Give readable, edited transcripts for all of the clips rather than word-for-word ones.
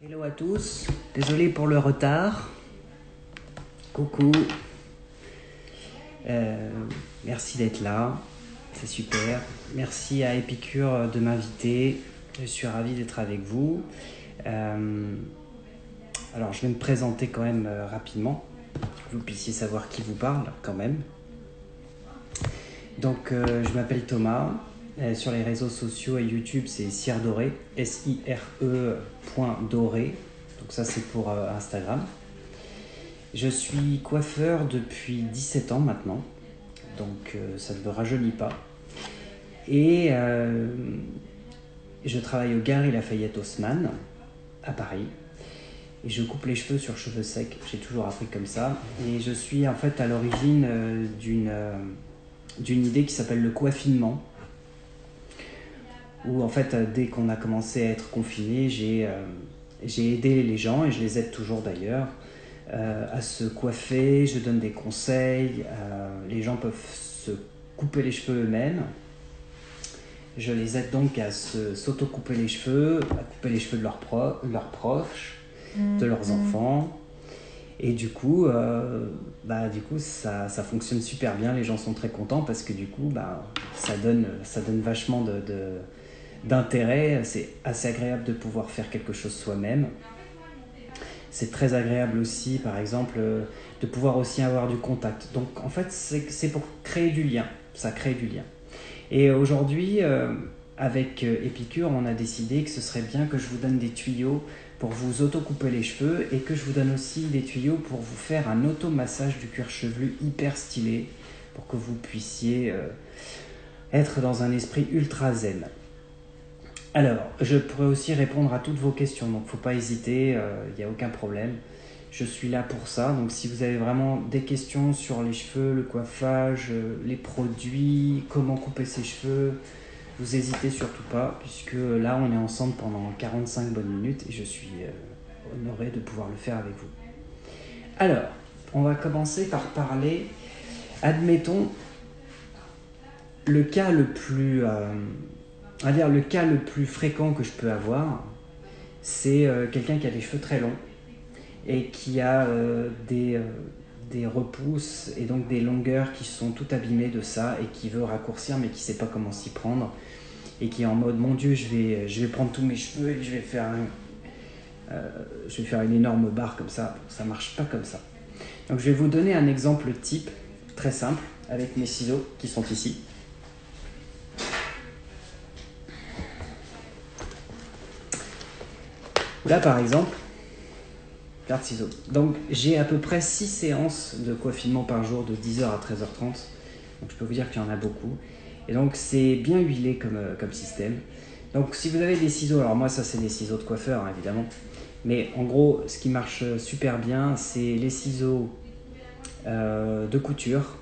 Hello à tous, désolé pour le retard. Coucou. Merci d'être là, c'est super. Merci à Épicure de m'inviter, je suis ravi d'être avec vous. Alors je vais me présenter quand même rapidement, que vous puissiez savoir qui vous parle quand même. Donc je m'appelle Thomas, sur les réseaux sociaux et YouTube c'est Cire Doré, SIRE.doré, donc ça c'est pour Instagram. Je suis coiffeur depuis 17 ans maintenant, donc ça ne me rajeunit pas. Et je travaille au Galeries Lafayette Haussmann, à Paris. Et je coupe les cheveux sur cheveux secs, j'ai toujours appris comme ça. Et je suis en fait à l'origine d'une idée qui s'appelle le coiffinement. Où en fait, dès qu'on a commencé à être confiné, j'ai aidé les gens, et je les aide toujours d'ailleurs, à se coiffer. Je donne des conseils, les gens peuvent se couper les cheveux eux-mêmes. Je les aide donc à s'auto-couper les cheveux, à couper les cheveux de leurs proches, de leurs enfants. Et du coup, ça fonctionne super bien, les gens sont très contents parce que du coup, ça donne vachement d'intérêt. C'est assez agréable de pouvoir faire quelque chose soi-même. C'est très agréable aussi, par exemple, de pouvoir aussi avoir du contact. Donc en fait, c'est pour créer du lien, ça crée du lien. Et aujourd'hui, avec Épicure, on a décidé que ce serait bien que je vous donne des tuyaux pour vous auto-couper les cheveux et que je vous donne aussi des tuyaux pour vous faire un auto-massage du cuir chevelu hyper stylé pour que vous puissiez être dans un esprit ultra zen. Alors, je pourrais aussi répondre à toutes vos questions, donc faut pas hésiter, il n'y a aucun problème. Je suis là pour ça, donc si vous avez vraiment des questions sur les cheveux, le coiffage, les produits, comment couper ses cheveux, vous n'hésitez surtout pas, puisque là on est ensemble pendant 45 bonnes minutes et je suis honoré de pouvoir le faire avec vous. Alors, on va commencer par parler, admettons, le cas le plus fréquent que je peux avoir, c'est quelqu'un qui a des cheveux très longs et qui a des repousses et donc des longueurs qui sont tout abîmées de ça et qui veut raccourcir mais qui ne sait pas comment s'y prendre et qui est en mode mon Dieu, je vais prendre tous mes cheveux et je vais faire une énorme barre comme ça. Ça marche pas comme ça. Donc je vais vous donner un exemple type très simple avec mes ciseaux qui sont ici. Là par exemple, carte ciseaux. Donc j'ai à peu près 6 séances de coiffinement par jour de 10h à 13h30. Donc je peux vous dire qu'il y en a beaucoup. Et donc c'est bien huilé comme système. Donc si vous avez des ciseaux, alors moi ça c'est des ciseaux de coiffeur hein, évidemment. Mais en gros ce qui marche super bien c'est les ciseaux de couture.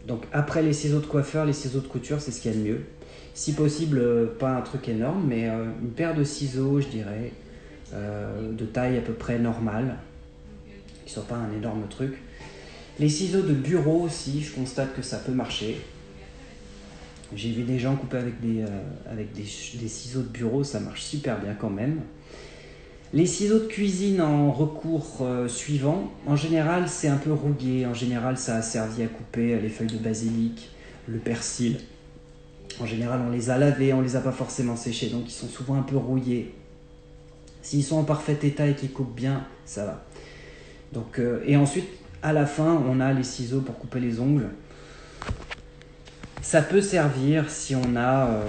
Donc après les ciseaux de coiffeur, les ciseaux de couture c'est ce qu'il y a de mieux. Si possible pas un truc énorme mais une paire de ciseaux je dirais. De taille à peu près normale, qui ne soit pas un énorme truc. Les ciseaux de bureau aussi, je constate que ça peut marcher. J'ai vu des gens couper avec des ciseaux de bureau, ça marche super bien quand même. Les ciseaux de cuisine en recours suivant, en général c'est un peu rouillé, en général ça a servi à couper les feuilles de basilic, le persil. En général on les a lavés, on les a pas forcément séchés, donc ils sont souvent un peu rouillés. S'ils sont en parfait état et qu'ils coupent bien, ça va. Donc, et ensuite, à la fin, on a les ciseaux pour couper les ongles. Ça peut servir si on a...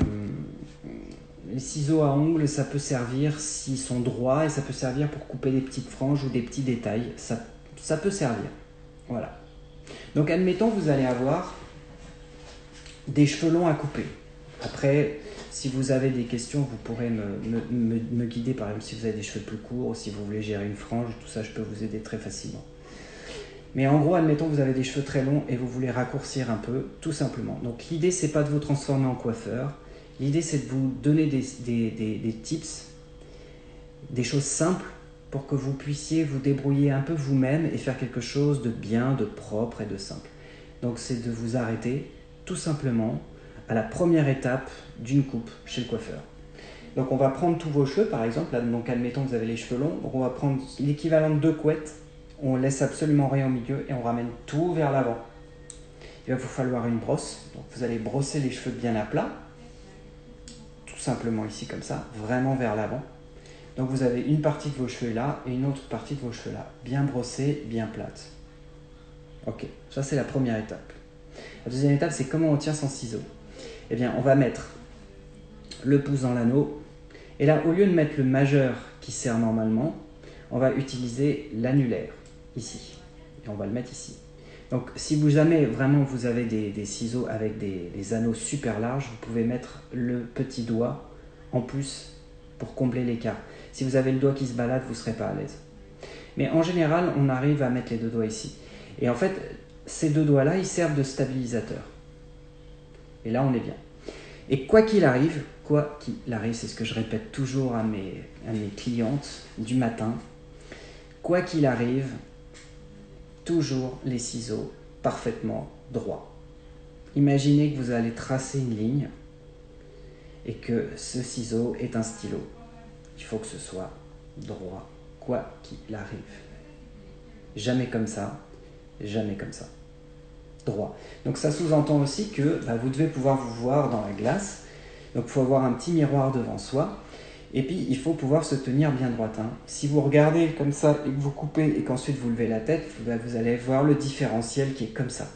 les ciseaux à ongles, ça peut servir s'ils sont droits et ça peut servir pour couper des petites franges ou des petits détails. Ça peut servir. Voilà. Donc, admettons, vous allez avoir des cheveux longs à couper. Après... Si vous avez des questions, vous pourrez me guider, par exemple, si vous avez des cheveux plus courts, ou si vous voulez gérer une frange, tout ça, je peux vous aider très facilement. Mais en gros, admettons que vous avez des cheveux très longs et vous voulez raccourcir un peu, tout simplement. Donc l'idée, c'est pas de vous transformer en coiffeur. L'idée, c'est de vous donner des tips, des choses simples, pour que vous puissiez vous débrouiller un peu vous-même et faire quelque chose de bien, de propre et de simple. Donc c'est de vous arrêter, tout simplement, à la première étape d'une coupe chez le coiffeur. Donc on va prendre tous vos cheveux par exemple, là, donc admettons que vous avez les cheveux longs, donc on va prendre l'équivalent de 2 couettes, on laisse absolument rien au milieu et on ramène tout vers l'avant. Il va vous falloir une brosse, donc vous allez brosser les cheveux bien à plat, tout simplement ici comme ça, vraiment vers l'avant. Donc vous avez une partie de vos cheveux là et une autre partie de vos cheveux là, bien brossée, bien plate. Ok, ça c'est la première étape. La deuxième étape, c'est comment on tire son ciseau. Eh bien, on va mettre le pouce dans l'anneau. Et là, au lieu de mettre le majeur qui sert normalement, on va utiliser l'annulaire, ici. Et on va le mettre ici. Donc, si vous jamais vraiment vous avez des ciseaux avec des anneaux super larges, vous pouvez mettre le petit doigt en plus pour combler l'écart. Si vous avez le doigt qui se balade, vous ne serez pas à l'aise. Mais en général, on arrive à mettre les 2 doigts ici. Et en fait, ces 2 doigts-là, ils servent de stabilisateur. Et là, on est bien. Et quoi qu'il arrive, c'est ce que je répète toujours à mes clientes du matin, quoi qu'il arrive, toujours les ciseaux parfaitement droits. Imaginez que vous allez tracer une ligne et que ce ciseau est un stylo. Il faut que ce soit droit, quoi qu'il arrive. Jamais comme ça, jamais comme ça. Droit. Donc ça sous-entend aussi que vous devez pouvoir vous voir dans la glace. Donc il faut avoir un petit miroir devant soi. Et puis il faut pouvoir se tenir bien droit. Si vous regardez comme ça et que vous coupez et qu'ensuite vous levez la tête, vous allez voir le différentiel qui est comme ça.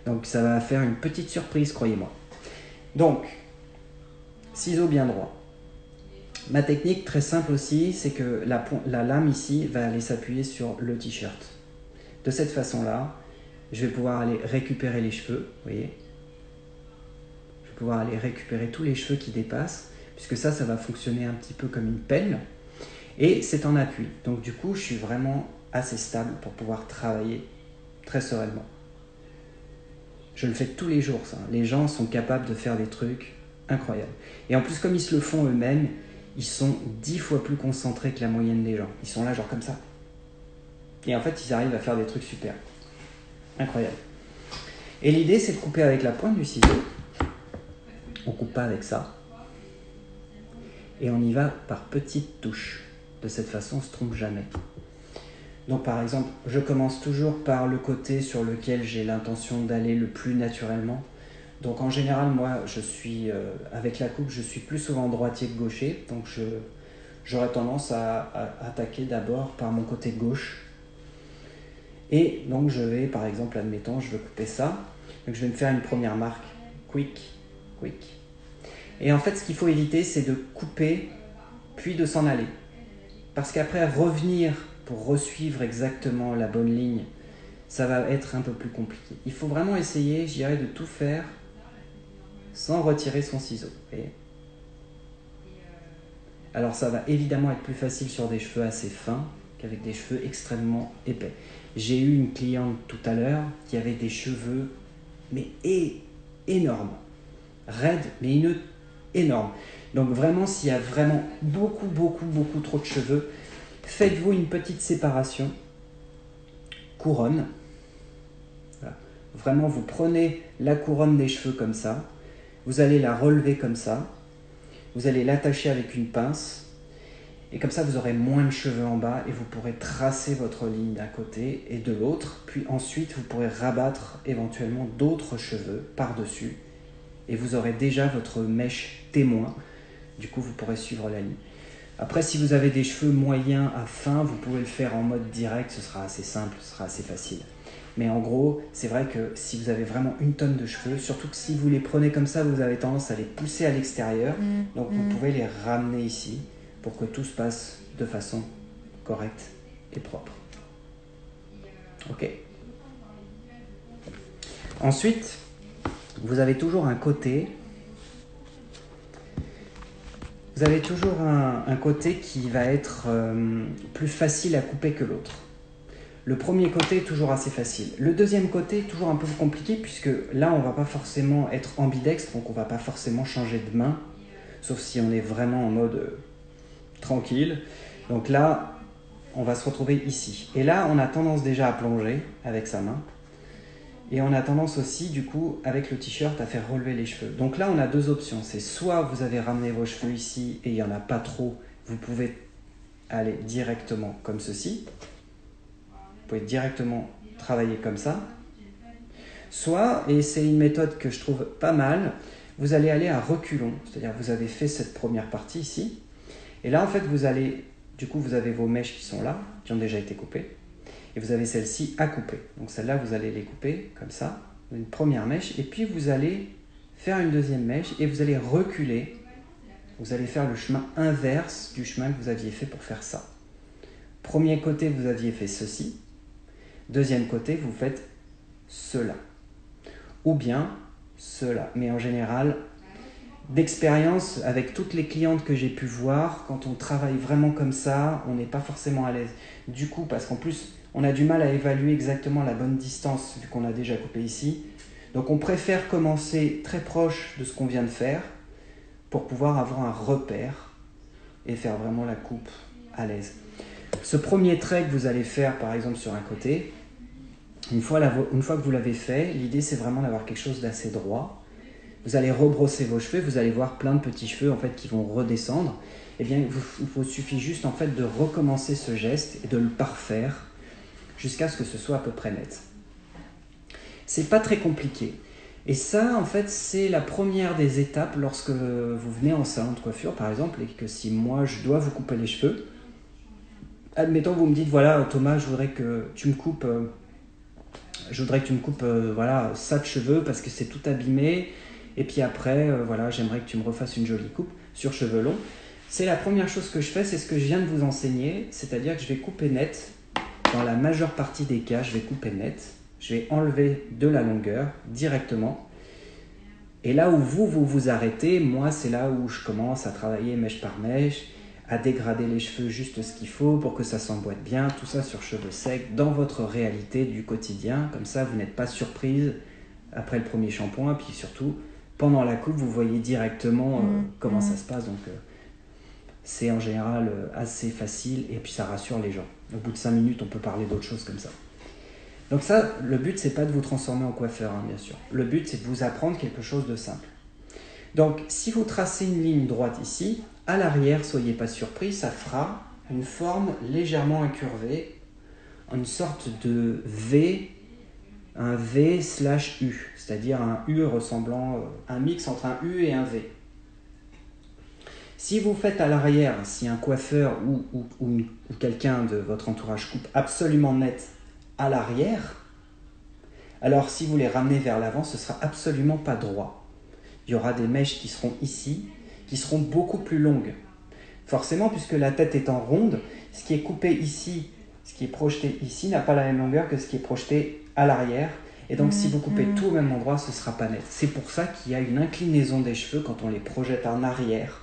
Donc ça va faire une petite surprise, croyez-moi. Donc, ciseaux bien droits. Ma technique très simple aussi, c'est que la lame ici va aller s'appuyer sur le t-shirt. De cette façon-là, je vais pouvoir aller récupérer les cheveux, vous voyez. Je vais pouvoir aller récupérer tous les cheveux qui dépassent, puisque ça va fonctionner un petit peu comme une pelle. Et c'est en appui. Donc du coup, je suis vraiment assez stable pour pouvoir travailler très sereinement. Je le fais tous les jours, ça. Les gens sont capables de faire des trucs incroyables. Et en plus, comme ils se le font eux-mêmes, ils sont 10 fois plus concentrés que la moyenne des gens. Ils sont là genre comme ça. Et en fait, ils arrivent à faire des trucs super. Incroyable. Et l'idée, c'est de couper avec la pointe du ciseau. On coupe pas avec ça. Et on y va par petites touches. De cette façon, on ne se trompe jamais. Donc par exemple, je commence toujours par le côté sur lequel j'ai l'intention d'aller le plus naturellement. Donc en général, moi, avec la coupe, je suis plus souvent droitier que gaucher. Donc j'aurais tendance à attaquer d'abord par mon côté gauche. Et donc je vais, par exemple, admettons, je veux couper ça. Donc je vais me faire une première marque. Quick, quick. Et en fait, ce qu'il faut éviter, c'est de couper, puis de s'en aller. Parce qu'après, revenir pour resuivre exactement la bonne ligne, ça va être un peu plus compliqué. Il faut vraiment essayer, je dirais, de tout faire sans retirer son ciseau. Voyez. Alors ça va évidemment être plus facile sur des cheveux assez fins qu'avec des cheveux extrêmement épais. J'ai eu une cliente tout à l'heure qui avait des cheveux mais énormes, raides mais énormes. Donc vraiment, s'il y a vraiment beaucoup trop de cheveux, faites-vous une petite séparation, couronne. Voilà. Vraiment, vous prenez la couronne des cheveux comme ça, vous allez la relever comme ça, vous allez l'attacher avec une pince, et comme ça vous aurez moins de cheveux en bas et vous pourrez tracer votre ligne d'un côté et de l'autre, puis ensuite vous pourrez rabattre éventuellement d'autres cheveux par-dessus et vous aurez déjà votre mèche témoin, du coup vous pourrez suivre la ligne. Après, si vous avez des cheveux moyens à fins, vous pouvez le faire en mode direct, ce sera assez simple, ce sera assez facile. Mais en gros, c'est vrai que si vous avez vraiment une tonne de cheveux, surtout que si vous les prenez comme ça, vous avez tendance à les pousser à l'extérieur. Donc vous pouvez les ramener ici pour que tout se passe de façon correcte et propre. Ok. Ensuite, vous avez toujours un côté. Vous avez toujours un côté qui va être plus facile à couper que l'autre. Le premier côté est toujours assez facile. Le deuxième côté est toujours un peu compliqué puisque là, on ne va pas forcément être ambidextre, donc on ne va pas forcément changer de main, sauf si on est vraiment en mode tranquille. Donc là, on va se retrouver ici. Et là, on a tendance déjà à plonger avec sa main. Et on a tendance aussi, du coup, avec le t-shirt, à faire relever les cheveux. Donc là, on a deux options. C'est soit vous avez ramené vos cheveux ici et il n'y en a pas trop, vous pouvez aller directement comme ceci. Vous pouvez directement travailler comme ça. Soit, et c'est une méthode que je trouve pas mal, vous allez aller à reculons. C'est-à-dire vous avez fait cette première partie ici. Et là, en fait, vous allez, du coup, vous avez vos mèches qui sont là, qui ont déjà été coupées. Et vous avez celle-ci à couper. Donc celle-là, vous allez les couper comme ça, une première mèche, et puis vous allez faire une deuxième mèche et vous allez reculer. Vous allez faire le chemin inverse du chemin que vous aviez fait pour faire ça. Premier côté, vous aviez fait ceci. Deuxième côté, vous faites cela. Ou bien cela. Mais en général, d'expérience, avec toutes les clientes que j'ai pu voir, quand on travaille vraiment comme ça, on n'est pas forcément à l'aise. Du coup, parce qu'en plus, on a du mal à évaluer exactement la bonne distance, vu qu'on a déjà coupé ici. Donc on préfère commencer très proche de ce qu'on vient de faire, pour pouvoir avoir un repère et faire vraiment la coupe à l'aise. Ce premier trait que vous allez faire, par exemple, sur un côté, une fois que vous l'avez fait, l'idée c'est vraiment d'avoir quelque chose d'assez droit. Vous allez rebrosser vos cheveux, vous allez voir plein de petits cheveux en fait, qui vont redescendre. Eh bien, il vous suffit juste en fait, de recommencer ce geste et de le parfaire jusqu'à ce que ce soit à peu près net. C'est pas très compliqué. Et ça, en fait, c'est la première des étapes lorsque vous venez en salon de coiffure, par exemple, et que si moi, je dois vous couper les cheveux, admettons, vous me dites, voilà, Thomas, je voudrais que tu me coupes, voilà, ça de cheveux parce que c'est tout abîmé, et puis après, voilà, j'aimerais que tu me refasses une jolie coupe sur cheveux longs. C'est la première chose que je fais, c'est ce que je viens de vous enseigner, c'est-à-dire que je vais couper net. Dans la majeure partie des cas, je vais couper net. Je vais enlever de la longueur directement. Et là où vous arrêtez, moi, c'est là où je commence à travailler mèche par mèche, à dégrader les cheveux juste ce qu'il faut pour que ça s'emboîte bien, tout ça sur cheveux secs, dans votre réalité du quotidien. Comme ça, vous n'êtes pas surprise après le premier shampoing. Puis surtout, pendant la coupe, vous voyez directement comment ça se passe. Donc, c'est en général assez facile et puis ça rassure les gens. Au bout de 5 minutes, on peut parler d'autre chose comme ça. Donc ça, le but, c'est pas de vous transformer en coiffeur, hein, bien sûr. Le but, c'est de vous apprendre quelque chose de simple. Donc, si vous tracez une ligne droite ici, à l'arrière, soyez pas surpris, ça fera une forme légèrement incurvée, une sorte de V, un V/U, c'est-à-dire un U ressemblant, un mix entre un U et un V. Si vous faites à l'arrière, si un coiffeur ou quelqu'un de votre entourage coupe absolument net à l'arrière, alors si vous les ramenez vers l'avant, ce ne sera absolument pas droit. Il y aura des mèches qui seront ici, qui seront beaucoup plus longues. Forcément, puisque la tête étant ronde, ce qui est coupé ici, ce qui est projeté ici, n'a pas la même longueur que ce qui est projeté à l'arrière. Et donc, si vous coupez tout au même endroit, ce ne sera pas net. C'est pour ça qu'il y a une inclinaison des cheveux quand on les projette en arrière.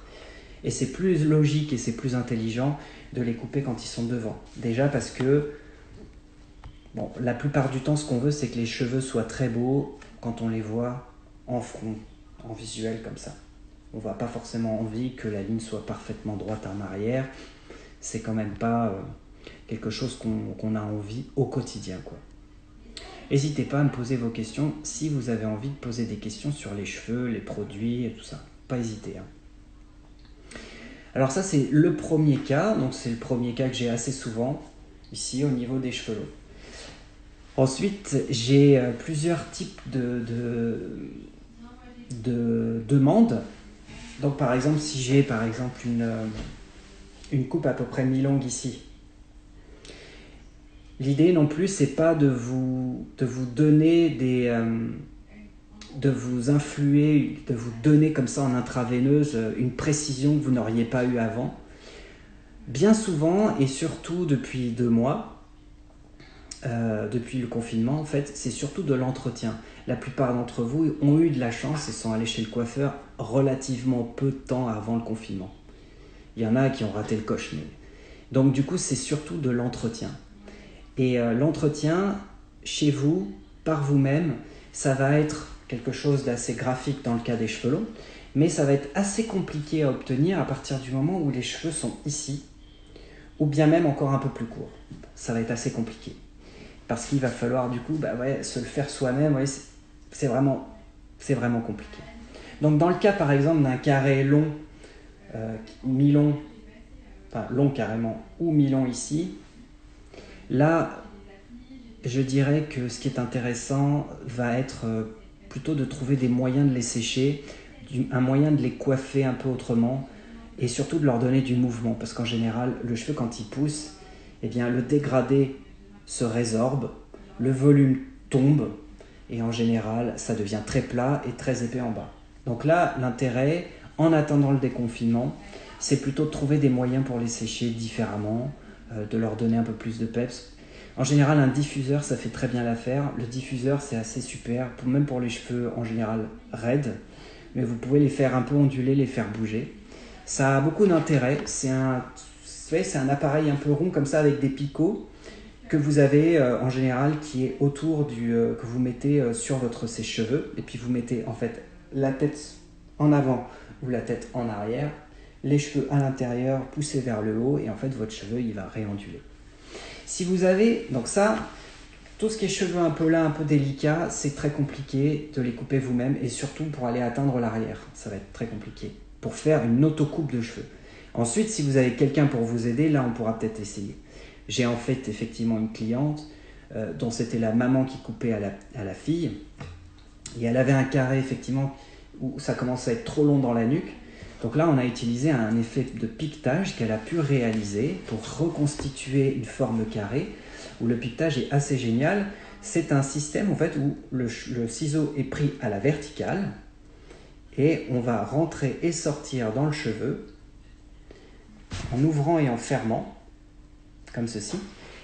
Et c'est plus logique et c'est plus intelligent de les couper quand ils sont devant. Déjà parce que, bon, la plupart du temps, ce qu'on veut, c'est que les cheveux soient très beaux quand on les voit en front, en visuel comme ça. On n'a pas forcément envie que la ligne soit parfaitement droite en arrière. C'est quand même pas quelque chose qu'on a envie au quotidien, quoi. N'hésitez pas à me poser vos questions si vous avez envie de poser des questions sur les cheveux, les produits et tout ça. Pas hésiter, hein. Alors ça, c'est le premier cas. Donc c'est le premier cas que j'ai assez souvent ici au niveau des cheveux longs. Ensuite, j'ai plusieurs types de demandes. Donc par exemple, si j'ai par exemple une coupe à peu près mi-longue ici, l'idée non plus, c'est pas de vous donner de vous influer, de vous donner comme ça en intraveineuse une précision que vous n'auriez pas eu avant. Bien souvent, et surtout depuis 2 mois, depuis le confinement, en fait, c'est surtout de l'entretien. La plupart d'entre vous ont eu de la chance et sont allés chez le coiffeur relativement peu de temps avant le confinement. Il y en a qui ont raté le coche. Mais... Donc du coup, c'est surtout de l'entretien. Et l'entretien, chez vous, par vous-même, ça va être quelque chose d'assez graphique dans le cas des cheveux longs, mais ça va être assez compliqué à obtenir à partir du moment où les cheveux sont ici, ou bien même encore un peu plus courts. Ça va être assez compliqué. parce qu'il va falloir du coup se le faire soi-même. Ouais, c'est vraiment compliqué. Donc dans le cas par exemple d'un carré long, mi-long, enfin long carrément, ou mi-long ici, là je dirais que ce qui est intéressant va être plutôt de trouver des moyens de les sécher, un moyen de les coiffer un peu autrement, et surtout de leur donner du mouvement, parce qu'en général, le cheveu quand il pousse, eh bien, le dégradé se résorbe, le volume tombe, et en général, ça devient très plat et très épais en bas. Donc là, l'intérêt, en attendant le déconfinement, c'est plutôt de trouver des moyens pour les sécher différemment, de leur donner un peu plus de peps. En général, un diffuseur, ça fait très bien l'affaire. Le diffuseur, c'est assez super, même pour les cheveux en général raides, mais vous pouvez les faire un peu onduler, les faire bouger. Ça a beaucoup d'intérêt. C'est un appareil un peu rond comme ça avec des picots que vous avez en général qui est autour que vous mettez sur votre sèche-cheveux. Et puis vous mettez en fait la tête en avant ou la tête en arrière, les cheveux à l'intérieur poussés vers le haut et en fait votre cheveu il va réonduler. Si vous avez, donc ça, tout ce qui est cheveux un peu là, un peu délicat, c'est très compliqué de les couper vous-même et surtout pour aller atteindre l'arrière, ça va être très compliqué pour faire une auto-coupe de cheveux. Ensuite, si vous avez quelqu'un pour vous aider, là on pourra peut-être essayer. J'ai en fait effectivement une cliente dont c'était la maman qui coupait à la fille et elle avait un carré effectivement où ça commençait à être trop long dans la nuque. Donc là, on a utilisé un effet de piquetage qu'elle a pu réaliser pour reconstituer une forme carrée, où le piquetage est assez génial. C'est un système en fait où le ciseau est pris à la verticale et on va rentrer et sortir dans le cheveu en ouvrant et en fermant, comme ceci.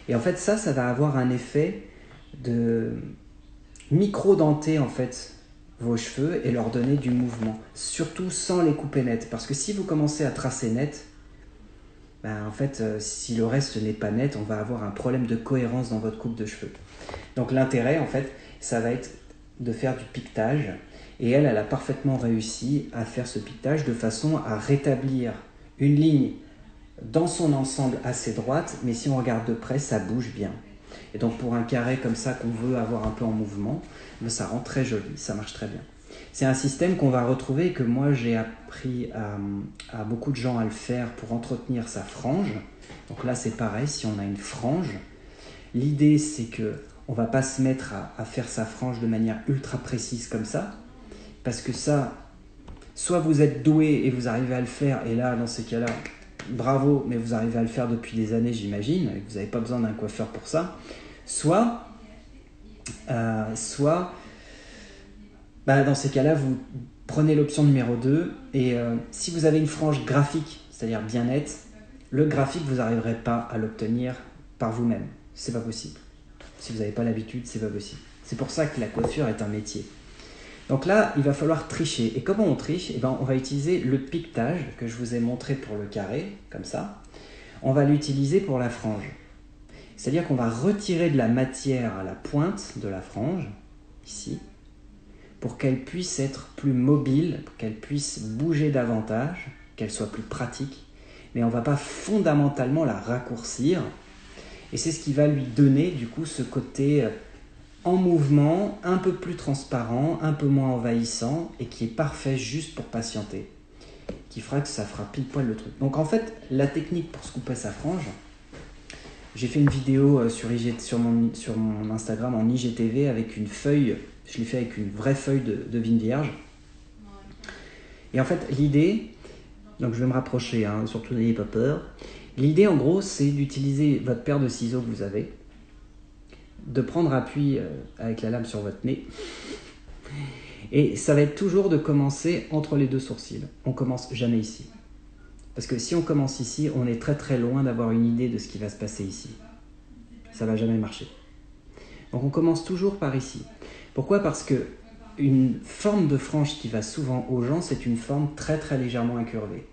Et en fait, ça va avoir un effet de micro-denté en fait vos cheveux et leur donner du mouvement, surtout sans les couper net, parce que si vous commencez à tracer net, en fait, si le reste n'est pas net, on va avoir un problème de cohérence dans votre coupe de cheveux. Donc l'intérêt, en fait, ça va être de faire du piquetage, et elle a parfaitement réussi à faire ce piquetage de façon à rétablir une ligne dans son ensemble assez droite, mais si on regarde de près, ça bouge bien. Et donc pour un carré comme ça qu'on veut avoir un peu en mouvement, ça rend très joli, ça marche très bien. C'est un système qu'on va retrouver et que moi j'ai appris à beaucoup de gens à le faire pour entretenir sa frange. Donc là c'est pareil, si on a une frange, l'idée c'est qu'on ne va pas se mettre à faire sa frange de manière ultra précise comme ça, parce que ça, soit vous êtes doué et vous arrivez à le faire, et là dans ces cas-là, bravo, mais vous arrivez à le faire depuis des années j'imagine, et vous n'avez pas besoin d'un coiffeur pour ça, soit dans ces cas-là, vous prenez l'option numéro 2 et si vous avez une frange graphique, c'est-à-dire bien nette, le graphique, vous n'arriverez pas à l'obtenir par vous-même. C'est pas possible. Si vous n'avez pas l'habitude, c'est pas possible. C'est pour ça que la coiffure est un métier. Donc là, il va falloir tricher. Et comment on triche ? On va utiliser le piquetage que je vous ai montré pour le carré, comme ça. On va l'utiliser pour la frange. C'est-à-dire qu'on va retirer de la matière à la pointe de la frange, ici, pour qu'elle puisse être plus mobile, pour qu'elle puisse bouger davantage, qu'elle soit plus pratique. Mais on ne va pas fondamentalement la raccourcir. Et c'est ce qui va lui donner du coup ce côté en mouvement, un peu plus transparent, un peu moins envahissant et qui est parfait juste pour patienter. Qui fera que ça fera pile poil le truc. Donc en fait, la technique pour se couper sa frange, j'ai fait une vidéo sur mon Instagram en IGTV avec une feuille, je l'ai fait avec une vraie feuille de vigne vierge. Et en fait, l'idée, donc je vais me rapprocher, surtout n'ayez pas peur. L'idée en gros, c'est d'utiliser votre paire de ciseaux que vous avez, de prendre appui avec la lame sur votre nez. Et ça va être toujours de commencer entre les deux sourcils. On commence jamais ici. Parce que si on commence ici, on est très très loin d'avoir une idée de ce qui va se passer ici. Ça va jamais marcher. Donc on commence toujours par ici. Pourquoi ? Parce que une forme de frange qui va souvent aux gens, c'est une forme très très légèrement incurvée.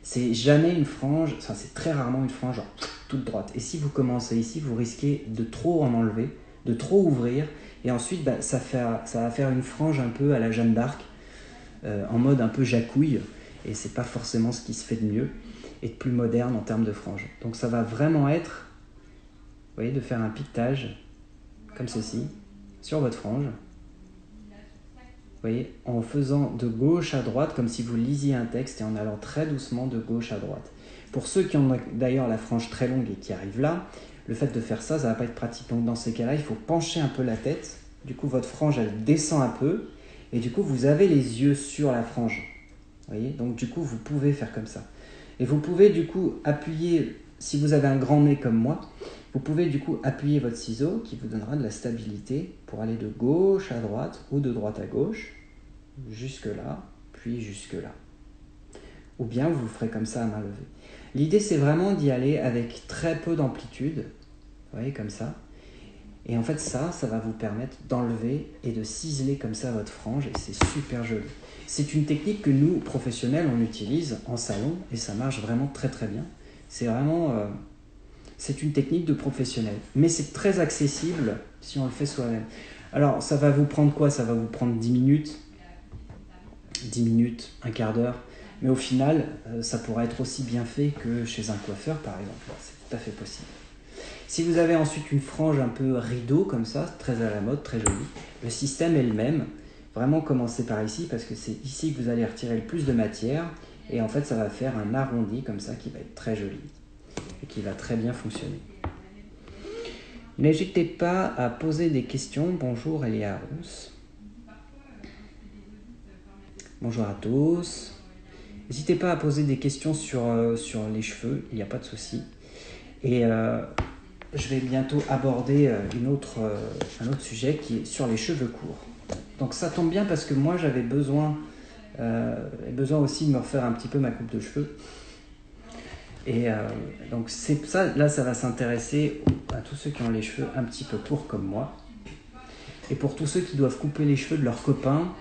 C'est jamais une frange, c'est très rarement une frange toute droite. Et si vous commencez ici, vous risquez de trop en enlever, de trop ouvrir, et ensuite ça va faire une frange un peu à la Jeanne d'Arc, en mode un peu jacouille, et c'est pas forcément ce qui se fait de mieux et de plus moderne en termes de frange. Donc ça va vraiment être, vous voyez, de faire un piquetage comme ceci, sur votre frange. Vous voyez, en faisant de gauche à droite, comme si vous lisiez un texte et en allant très doucement de gauche à droite. Pour ceux qui ont d'ailleurs la frange très longue et qui arrivent là, le fait de faire ça, ça ne va pas être pratique. Donc dans ces cas-là, il faut pencher un peu la tête. Du coup, votre frange, elle descend un peu. Et du coup, vous avez les yeux sur la frange. Vous voyez, donc du coup, vous pouvez faire comme ça. Et vous pouvez du coup appuyer, si vous avez un grand nez comme moi, vous pouvez du coup appuyer votre ciseau qui vous donnera de la stabilité pour aller de gauche à droite ou de droite à gauche, jusque là, puis jusque là. Ou bien vous le ferez comme ça à main levée. L'idée c'est vraiment d'y aller avec très peu d'amplitude, vous voyez comme ça. Et en fait ça va vous permettre d'enlever et de ciseler comme ça votre frange et c'est super joli. C'est une technique que nous, professionnels, on utilise en salon et ça marche vraiment très très bien. C'est vraiment... c'est une technique de professionnel. Mais c'est très accessible si on le fait soi-même. Alors, ça va vous prendre quoi? Ça va vous prendre 10 minutes, un quart d'heure. Mais au final, ça pourra être aussi bien fait que chez un coiffeur, par exemple. C'est tout à fait possible. Si vous avez ensuite une frange un peu rideau, comme ça, très à la mode, très jolie, le système est le même. Vraiment commencer par ici, parce que c'est ici que vous allez retirer le plus de matière. Et en fait, ça va faire un arrondi comme ça qui va être très joli. Et qui va très bien fonctionner. N'hésitez pas à poser des questions. Bonjour Elia Rousse. Bonjour à tous. N'hésitez pas à poser des questions sur les cheveux, il n'y a pas de souci. Et je vais bientôt aborder un autre sujet qui est sur les cheveux courts. Donc ça tombe bien parce que moi j'avais besoin aussi de me refaire un petit peu ma coupe de cheveux. Et donc c'est ça, là ça va s'intéresser à tous ceux qui ont les cheveux un petit peu courts comme moi. Et pour tous ceux qui doivent couper les cheveux de leurs copains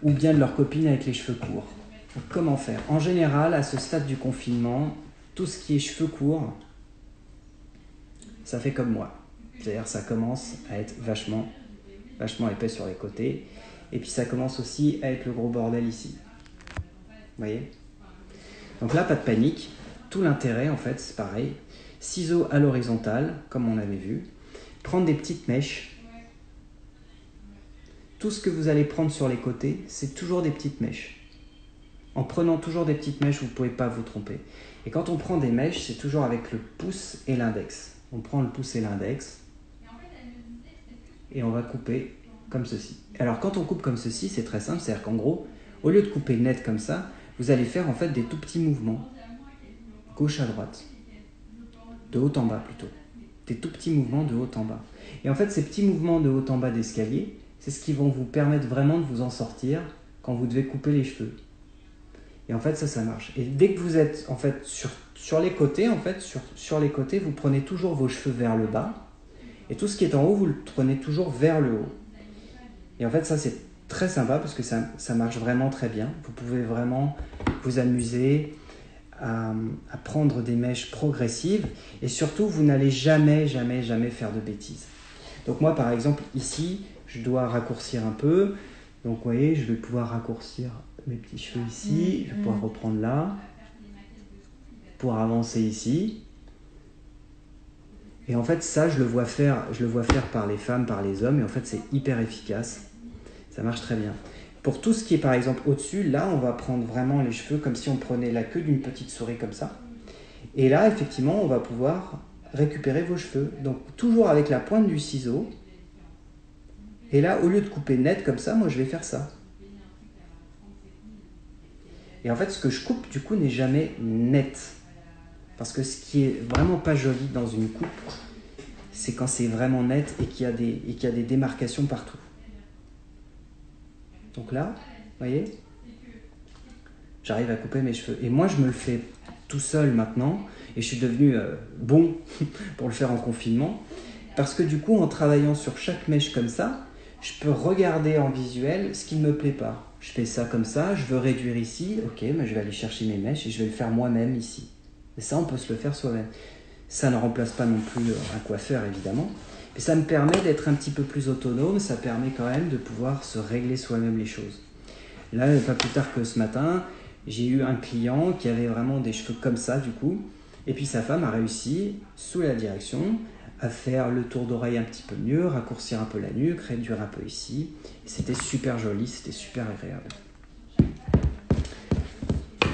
ou bien de leurs copines avec les cheveux courts. Donc, comment faire? En général, à ce stade du confinement, tout ce qui est cheveux courts, ça fait comme moi. C'est-à-dire ça commence à être vachement épais sur les côtés. Et puis ça commence aussi à être le gros bordel ici. Vous voyez? Donc là, pas de panique. Tout l'intérêt, en fait, c'est pareil. Ciseaux à l'horizontale, comme on avait vu. Prendre des petites mèches. Tout ce que vous allez prendre sur les côtés, c'est toujours des petites mèches. En prenant toujours des petites mèches, vous ne pouvez pas vous tromper. Et quand on prend des mèches, c'est toujours avec le pouce et l'index. On prend le pouce et l'index et on va couper comme ceci. Alors quand on coupe comme ceci, c'est très simple, c'est-à-dire qu'en gros, au lieu de couper net comme ça, vous allez faire en fait des tout petits mouvements, gauche à droite, de haut en bas plutôt. Des tout petits mouvements de haut en bas. Et en fait, ces petits mouvements de haut en bas d'escalier, c'est ce qui vont vous permettre vraiment de vous en sortir quand vous devez couper les cheveux. Et en fait, ça marche. Et dès que vous êtes en fait sur les côtés, en fait, sur les côtés, vous prenez toujours vos cheveux vers le bas. Et tout ce qui est en haut, vous le prenez toujours vers le haut. Et en fait, ça, c'est très sympa parce que ça marche vraiment très bien. Vous pouvez vraiment vous amuser à prendre des mèches progressives. Et surtout, vous n'allez jamais faire de bêtises. Donc moi, par exemple, ici, je dois raccourcir un peu. Donc, vous voyez, je vais pouvoir raccourcir mes petits cheveux ici. Je vais pouvoir reprendre là. Pour avancer ici. Et en fait, ça, je le vois faire par les femmes, par les hommes. Et en fait, c'est hyper efficace. Ça marche très bien. Pour tout ce qui est, par exemple, au-dessus, là, on va prendre vraiment les cheveux comme si on prenait la queue d'une petite souris comme ça. Et là, effectivement, on va pouvoir récupérer vos cheveux. Donc, toujours avec la pointe du ciseau. Et là, au lieu de couper net comme ça, moi, je vais faire ça. Et en fait, ce que je coupe, du coup, n'est jamais net. Parce que ce qui est vraiment pas joli dans une coupe, c'est quand c'est vraiment net et qu'il y a des démarcations partout. Donc là, vous voyez, j'arrive à couper mes cheveux. Et moi, je me le fais tout seul maintenant. Et je suis devenu bon pour le faire en confinement. Parce que du coup, en travaillant sur chaque mèche comme ça, je peux regarder en visuel ce qui ne me plaît pas. Je fais ça comme ça, je veux réduire ici. Ok, mais je vais aller chercher mes mèches et je vais le faire moi-même ici. Et ça, on peut se le faire soi-même. Ça ne remplace pas non plus un coiffeur, évidemment. Mais ça me permet d'être un petit peu plus autonome. Ça permet quand même de pouvoir se régler soi-même les choses. Là, pas plus tard que ce matin, j'ai eu un client qui avait vraiment des cheveux comme ça, du coup. Et puis sa femme a réussi, sous la direction, à faire le tour d'oreille un petit peu mieux, raccourcir un peu la nuque, réduire un peu ici. C'était super joli, c'était super agréable.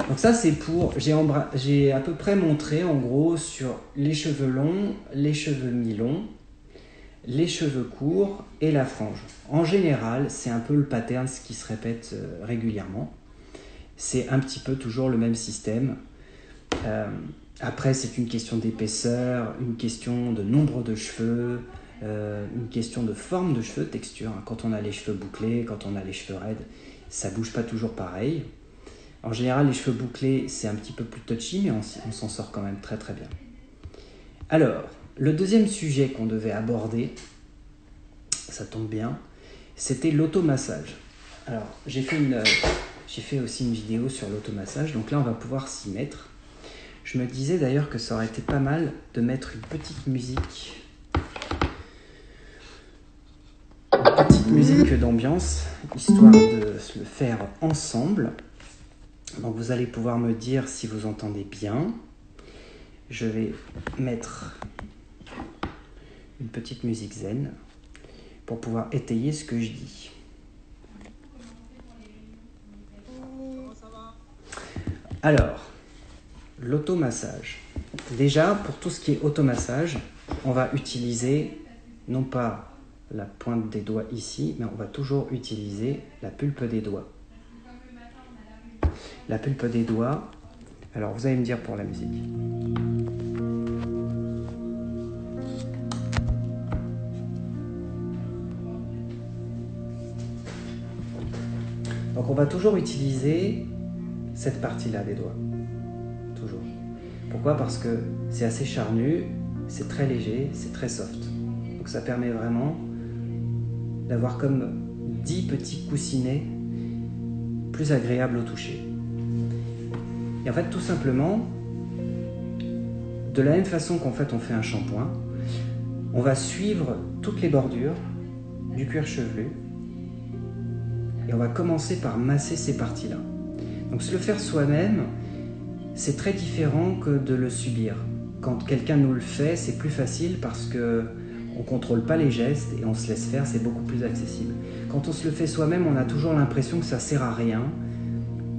Donc ça c'est pour, j'ai à peu près montré en gros sur les cheveux longs, les cheveux mi-longs, les cheveux courts et la frange. En général, c'est un peu le pattern ce qui se répète régulièrement. C'est un petit peu toujours le même système. Après, c'est une question d'épaisseur, une question de nombre de cheveux, une question de forme de cheveux, texture. Quand on a les cheveux bouclés, quand on a les cheveux raides, ça bouge pas toujours pareil. En général, les cheveux bouclés, c'est un petit peu plus touchy, mais on s'en sort quand même très très bien. Alors, le deuxième sujet qu'on devait aborder, ça tombe bien, c'était l'automassage. Alors, j'ai fait aussi une vidéo sur l'automassage, donc là on va pouvoir s'y mettre. Je me disais d'ailleurs que ça aurait été pas mal de mettre une petite musique d'ambiance, histoire de se le faire ensemble. Donc vous allez pouvoir me dire si vous entendez bien. Je vais mettre une petite musique zen pour pouvoir étayer ce que je dis. Alors, l'automassage. Déjà, pour tout ce qui est automassage, on va utiliser non pas la pointe des doigts ici, mais on va toujours utiliser la pulpe des doigts. La pulpe des doigts, alors vous allez me dire pour la musique. Donc on va toujours utiliser cette partie-là des doigts. Toujours. Pourquoi? Parce que c'est assez charnu, c'est très léger, c'est très soft. Donc ça permet vraiment d'avoir comme 10 petits coussinets plus agréables au toucher. Et en fait, tout simplement, de la même façon qu'en fait on fait un shampoing, on va suivre toutes les bordures du cuir chevelu et on va commencer par masser ces parties-là. Donc se le faire soi-même, c'est très différent que de le subir. Quand quelqu'un nous le fait, c'est plus facile parce que on ne contrôle pas les gestes et on se laisse faire, c'est beaucoup plus accessible. Quand on se le fait soi-même, on a toujours l'impression que ça ne sert à rien,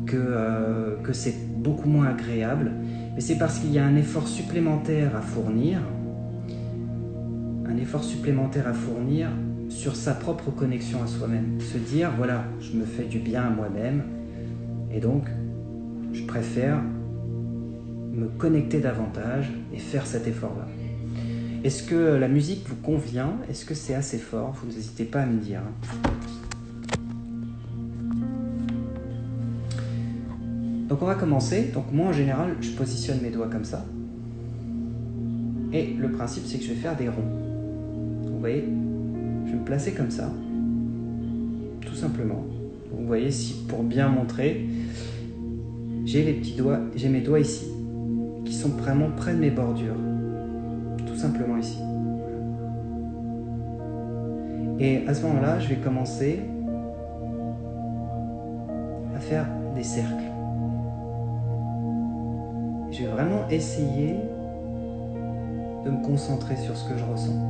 que c'est beaucoup moins agréable. Mais c'est parce qu'il y a un effort supplémentaire à fournir, sur sa propre connexion à soi-même. Se dire, voilà, je me fais du bien à moi-même et donc je préfère me connecter davantage et faire cet effort-là. Est-ce que la musique vous convient? Est-ce que c'est assez fort? Vous n'hésitez pas à me dire. Donc on va commencer. Donc moi en général, je positionne mes doigts comme ça. Et le principe, c'est que je vais faire des ronds. Vous voyez, je vais me placer comme ça, tout simplement. Vous voyez, si pour bien montrer, j'ai mes doigts ici, qui sont vraiment près de mes bordures, tout simplement ici. Et à ce moment-là, je vais commencer à faire des cercles. Je vais vraiment essayer de me concentrer sur ce que je ressens.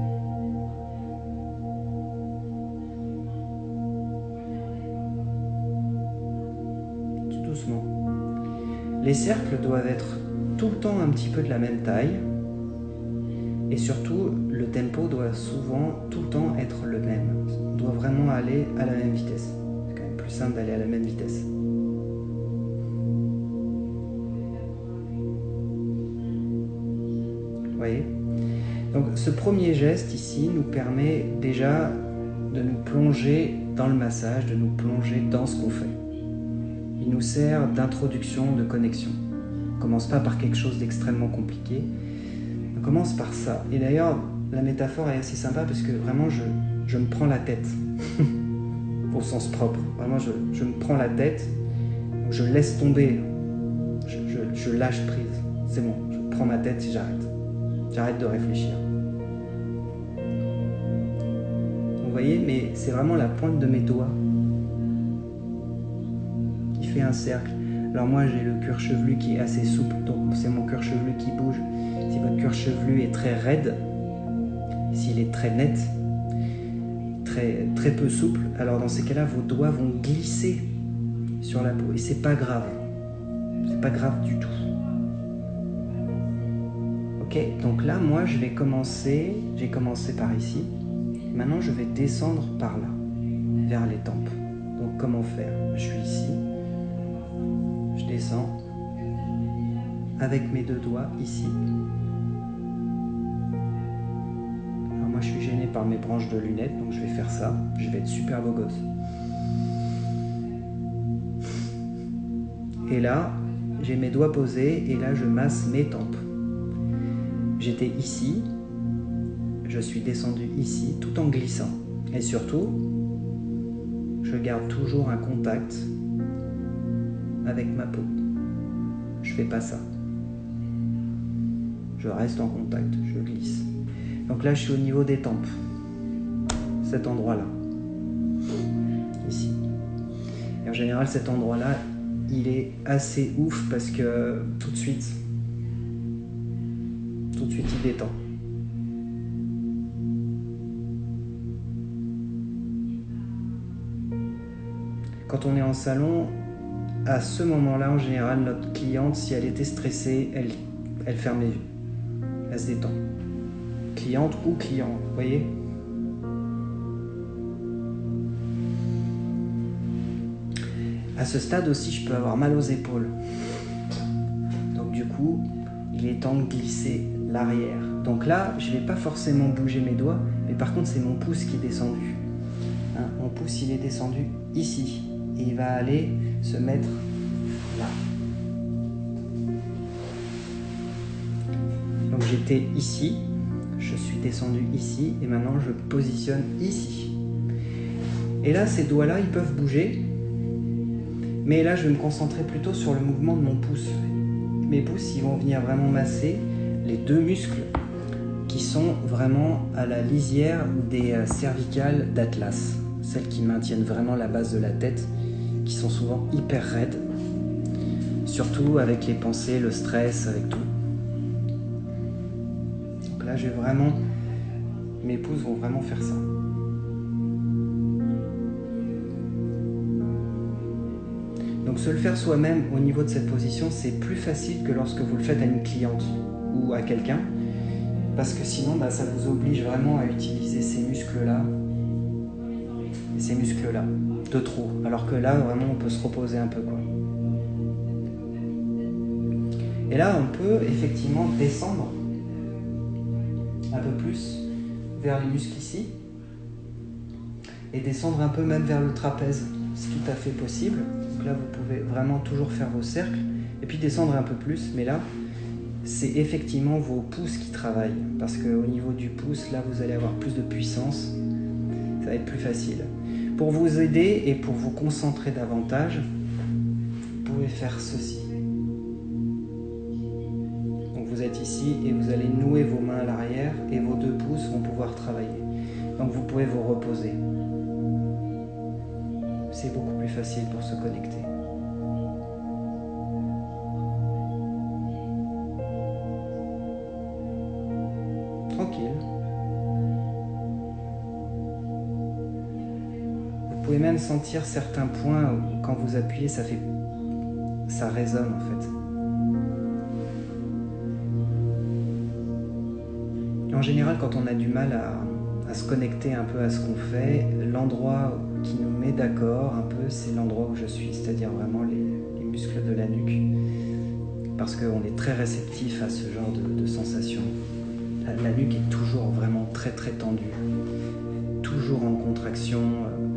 Tout doucement. Les cercles doivent être tout le temps un petit peu de la même taille et surtout le tempo doit souvent tout le temps être le même. On doit vraiment aller à la même vitesse. C'est quand même plus simple d'aller à la même vitesse. Vous voyez? Donc ce premier geste ici nous permet déjà de nous plonger dans le massage, de nous plonger dans ce qu'on fait. Il nous sert d'introduction, de connexion. On ne commence pas par quelque chose d'extrêmement compliqué. On commence par ça. Et d'ailleurs, la métaphore est assez sympa parce que vraiment, je me prends la tête. Au sens propre. Vraiment, je me prends la tête. Je laisse tomber. Je lâche prise. C'est bon, je prends ma tête et j'arrête. J'arrête de réfléchir. Vous voyez, mais c'est vraiment la pointe de mes doigts qui fait un cercle. Alors moi j'ai le cuir chevelu qui est assez souple, donc c'est mon cuir chevelu qui bouge. Si votre cuir chevelu est très raide, s'il est très net, très peu souple, alors dans ces cas-là, vos doigts vont glisser sur la peau et c'est pas grave. C'est pas grave du tout. Ok, donc là, moi, j'ai commencé par ici. Maintenant, je vais descendre par là, vers les tempes. Donc, comment faire? Je suis ici. Je descends avec mes 2 doigts ici. Alors moi, je suis gêné par mes branches de lunettes, donc je vais faire ça. Je vais être super beau gosse. Et là, j'ai mes doigts posés et là, je masse mes tempes. J'étais ici, je suis descendu ici tout en glissant. Et surtout, je garde toujours un contact avec ma peau. Je fais pas ça. Je reste en contact, je glisse. Donc là, je suis au niveau des tempes. Cet endroit-là. Ici. Et en général, cet endroit-là, il est assez ouf parce que tout de suite, il détend. Quand on est en salon, à ce moment-là, en général, notre cliente, si elle était stressée, elle ferme les yeux. Elle se détend. Cliente ou client, vous voyez ? À ce stade aussi, je peux avoir mal aux épaules. Donc du coup, il est temps de glisser l'arrière. Donc là, je ne vais pas forcément bouger mes doigts, mais par contre, c'est mon pouce qui est descendu. Hein, mon pouce, il est descendu ici. Et il va aller se mettre là. Donc j'étais ici, je suis descendu ici, et maintenant je positionne ici. Et là, ces doigts-là, ils peuvent bouger. Mais là, je vais me concentrer plutôt sur le mouvement de mon pouce. Mes pouces, ils vont venir vraiment masser les 2 muscles qui sont vraiment à la lisière des cervicales d'Atlas. Celles qui maintiennent vraiment la base de la tête, qui sont souvent hyper raides. Surtout avec les pensées, le stress, avec tout. Donc là, mes pouces vont vraiment faire ça. Donc se le faire soi-même au niveau de cette position, c'est plus facile que lorsque vous le faites à une cliente ou à quelqu'un, parce que sinon ça vous oblige vraiment à utiliser ces muscles-là et ces muscles-là de trop, alors que là vraiment on peut se reposer un peu, quoi. Et là on peut effectivement descendre un peu plus vers les muscles ici et descendre un peu même vers le trapèze, c'est tout à fait possible. Donc là vous pouvez vraiment toujours faire vos cercles et puis descendre un peu plus, mais là c'est effectivement vos pouces qui travaillent, parce qu'au niveau du pouce, là vous allez avoir plus de puissance, ça va être plus facile. Pour vous aider et pour vous concentrer davantage, vous pouvez faire ceci. Donc vous êtes ici et vous allez nouer vos mains à l'arrière et vos 2 pouces vont pouvoir travailler. Donc vous pouvez vous reposer. C'est beaucoup plus facile pour se connecter. Tranquille. Vous pouvez même sentir certains points où quand vous appuyez, ça résonne en fait. En général, quand on a du mal à se connecter un peu à ce qu'on fait, l'endroit qui nous met d'accord un peu, c'est l'endroit où je suis, c'est-à-dire vraiment les muscles de la nuque, parce qu'on est très réceptif à ce genre de sensations. La nuque est toujours vraiment très très tendue, toujours en contraction,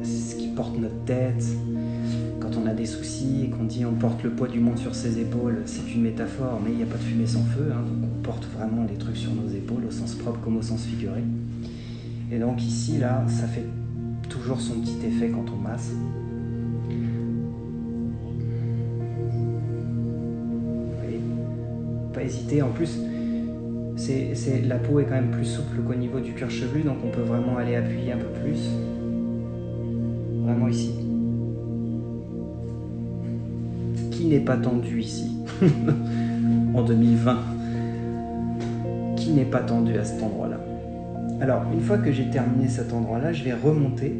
c'est ce qui porte notre tête. Quand on a des soucis et qu'on dit on porte le poids du monde sur ses épaules, c'est une métaphore, mais il n'y a pas de fumée sans feu, hein, donc on porte vraiment les trucs sur nos épaules, au sens propre comme au sens figuré. Et donc ici, là, ça fait toujours son petit effet quand on masse. Oui. Pas hésiter, en plus, la peau est quand même plus souple qu'au niveau du cuir chevelu, donc on peut vraiment aller appuyer un peu plus. Vraiment ici. Qui n'est pas tendu ici en 2020? Qui n'est pas tendu à cet endroit-là? Alors, une fois que j'ai terminé cet endroit-là, je vais remonter